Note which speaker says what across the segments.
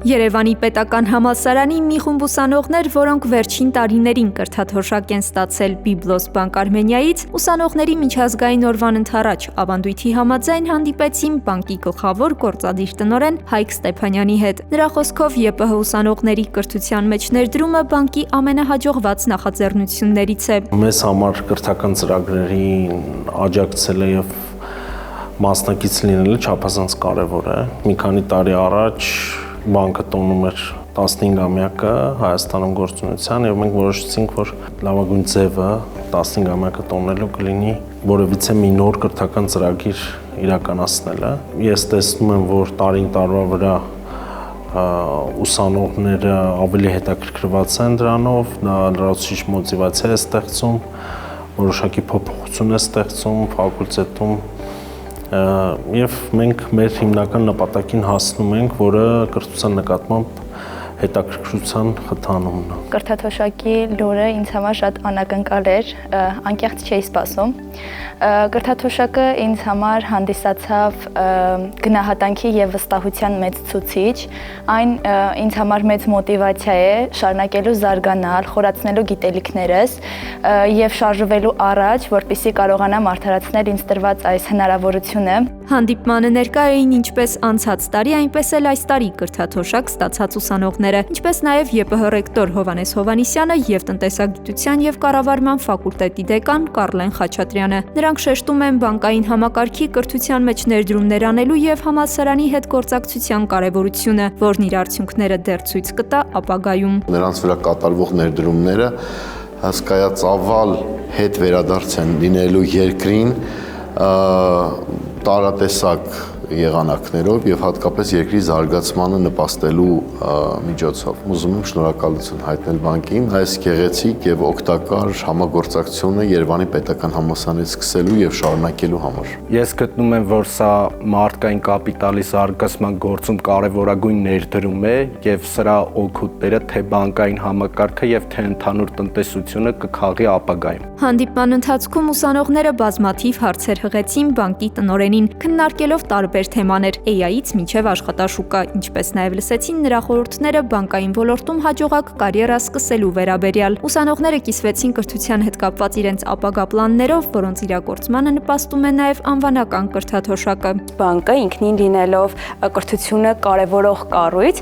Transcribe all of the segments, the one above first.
Speaker 1: Երևանի պետական համալսարանի մի խումբ ուսանողներ, որոնք վերջին տարիներին կրթաթոշակ են ստացել Byblos Bank Armenia-ից, ուսանողների միջազգային օրվան ընդառաջ ավանդույթի համաձայն հանդիպեցին բանկի գլխավոր գործադիր տնօրեն Հայկ Ստեփանյանի հետ։ Նրա խոսքով ԵՊՀ ուսանողների կրթության մեջ ներդրումը բանկի ամենահաջողված նախաձեռնություններից է։
Speaker 2: Մեզ համար կրթական ծրագրերին աջակցելը եւ մասնակից լինելը չափազանց կարեւոր է։ Մի քանի տարի առաջ բանկը տոնում էր 15-ամյակը Հայաստանում գործունեության եւ մենք որոշեցինք, որ լավագույն ձևը 15-ամյակը տոնելու կլինի որևիցե մի նոր կրթական ծրագիր իրականացնելը։ Ես տեսնում եմ, որ տարին տարվա վրա ուսանողները ավելի հետաքրքրված են դրանով, դա լրացուցիչ մոտիվացիա է ստեղծում, որոշակի փոփոխություն է ստեղծում ֆակուլտետում եւ մենք մեր հիմնական նպատակին հասնում ենք, որը կրթության նկատմամբ հետաքրքրության խթանումն է։
Speaker 3: Կրթաթոշակի լուրը ինձ համար շատ անակնկալ էր, անկեղծ չէի սպասում։ Կրթաթոշակը ինձ համար հանդիսացավ գնահատանքի եւ վստահության մեծ ցուցիչ, այն ինձ համար մեծ մոտիվացիա է շարունակելու զարգանալ, խորացնելու գիտելիքներս եւ շարժվելու առաջ, որպեսզի կարողանամ արդարացնել ինձ տրված այս հնարավորությունը։
Speaker 1: Հանդիպմանը ներկա էին ինչպես անցած տարի, այնպես էլ այս տարի կրթաթոշակ ստացած ուսանողները, ինչպես նաև ԵՊՀ ռեկտոր Հովհաննես Հովհաննիսյանը եւ տնտեսագիտության եւ կառավարման ֆակուլտետի դեկան Կարլեն Խաչատրյանը։ Նրանք շեշտում են բանկային համակարգի կրթության մեջ ներդրումներ անելու եւ համալսարանի հետ գործակցության կարեւորությունը, որն իր արդյունքները դեռ ցույց կտա ապագայում։
Speaker 4: Նրանց վրա կատարվող ներդրումները հսկայածավալ հետ վերադարձ են լինելու երկրին տարատեսակ եղանակներով եւ հատկապես երկրի զարգացմանը նպաստելու միջոցով։ Ուզում եմ շնորհակալություն հայտնել բանկին այս գեղեցիկ եւ օգտակար համագործակցությունը Երևանի պետական համալսարանից սկսելու եւ շարունակելու համար։
Speaker 5: Ես գտնում եմ, որ սա մարդկային կապիտալի զարգացման գործում կարևորագույն ներդրում է եւ սրա օգուտները թե բանկային համակարգը եւ թե ընդհանուր տնտեսությունը կքաղի ապագայում։
Speaker 1: Հանդիպման ընթացքում ուսանողները բազմաթիվ հարցեր հղեցին բանկի տնօրենին, քննարկելով տարբեր թեմաներ AI-ից մինչև աշխատաշուկա, ինչպես նաև լսեցին նրա խորհուրդները բանկային ոլորտում հաջողակ կարիերա սկսելու վերաբերյալ։ Ուսանողները կիսվեցին կրթության հետ կապված իրենց ապագա պլաններով, որոնց իրագործմանը նպաստում է նաև անվանական կրթաթոշակը։
Speaker 3: Բանկը ինքնին լինելով կրթությունը կարևորող կառույց,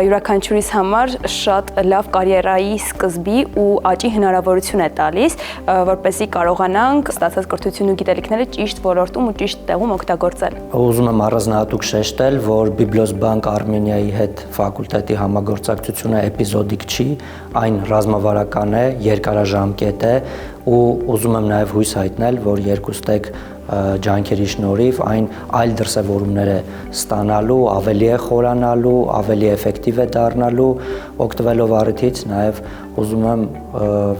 Speaker 3: յուրաքանչյուրիս համար շատ լավ կարիերայի սկզբի ու աճի հնարավորություն է տալիս, որպեսզի կարողանանք ստացած կրթություն ու գիտելիքները ճիշտ ոլորտում ու ճիշտ տեղում օգտագործել։
Speaker 6: Ուզում եմ առանձնահատուկ շեշտել, որ Byblos Bank Armenia-ի հետ ֆակուլտետի համագործակցությունը էպիզոդիկ չի, այն ռազմավարական է, երկարաժամկետ է ու ուզում եմ նաև հույս հայտնել, որ երկուստեք ջանքերի շնորհիվ այն այլ դրսևորումներ է ստանալու, ավելի է խորանալու, ավելի էֆեկտիվ է դառնալու, օգտվելով առիթից նաև ուզում եմ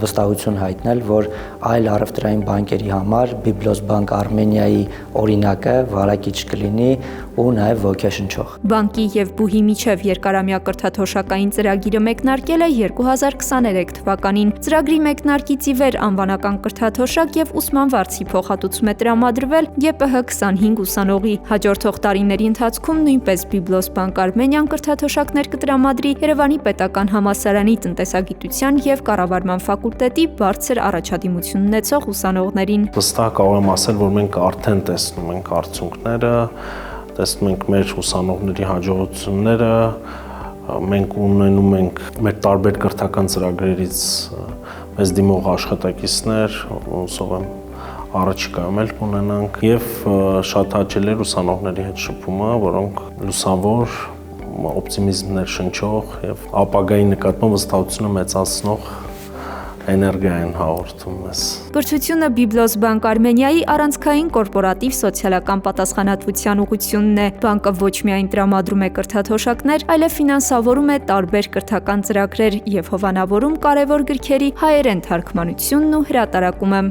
Speaker 6: վստահություն հայտնել, որ այլ առևտրային բանկերի համար Byblos Bank Armenia-ի օրինակը վարակիչ կլինի ու նաև ոգեշնչող։
Speaker 1: Բանկի եւ ԲՈՒՀ-ի միջև երկարամյա կրթաթոշակային ծրագիրը մեկնարկել է 2023 թվականին։ Ծրագրի մեկնարկից ի վեր անվանական կրթաթոշակ եւ ուսման վարձի փոխհատուցում է տրամադրվել ԵՊՀ 25 ուսանողի։ Հաջորդող տարիների ընթացքում նույնպես Byblos Bank Armenia-ն կրթաթոշակներ կտրամադրի Երևանի պետական համալսարանի տնտեսագիտության եւ կառավարման ֆակուլտետի բարձր առաջադիմություն ունեցող ուսանողներին։
Speaker 2: Վստահ կարող եմ ասել, որ մենք արդեն տեսնում ենք արդյունքները, տեսնում ենք մեր ուսանողների հաջողությունները, մենք ունենում ենք մեր տարբեր կրթական ծրագրերից մեզ դիմող աշխատակիցներ, ուսով եմ առաջիկայում էլ կունենանք եւ շատ հաճելի է ուսանողների հետ շփումը, որոնք լուսավոր, օպտիմիզմներ շնչող եւ ապագայի նկատմամբ վստահությունը մեծացնող էներգիա են հաղորդում մեզ։
Speaker 1: Կրթությունը Byblos Bank Armenia-ի առանցքային կորպորատիվ սոցիալական պատասխանատվության ուղղությունն է։ Բանկը ոչ միայն տրամադրում է կրթաթոշակներ, այլև ֆինանսավորում է տարբեր կրթական ծրագրեր եւ հովանավորում կարևոր գրքերի հայերեն թարգմանությունն ու հրատարակումը։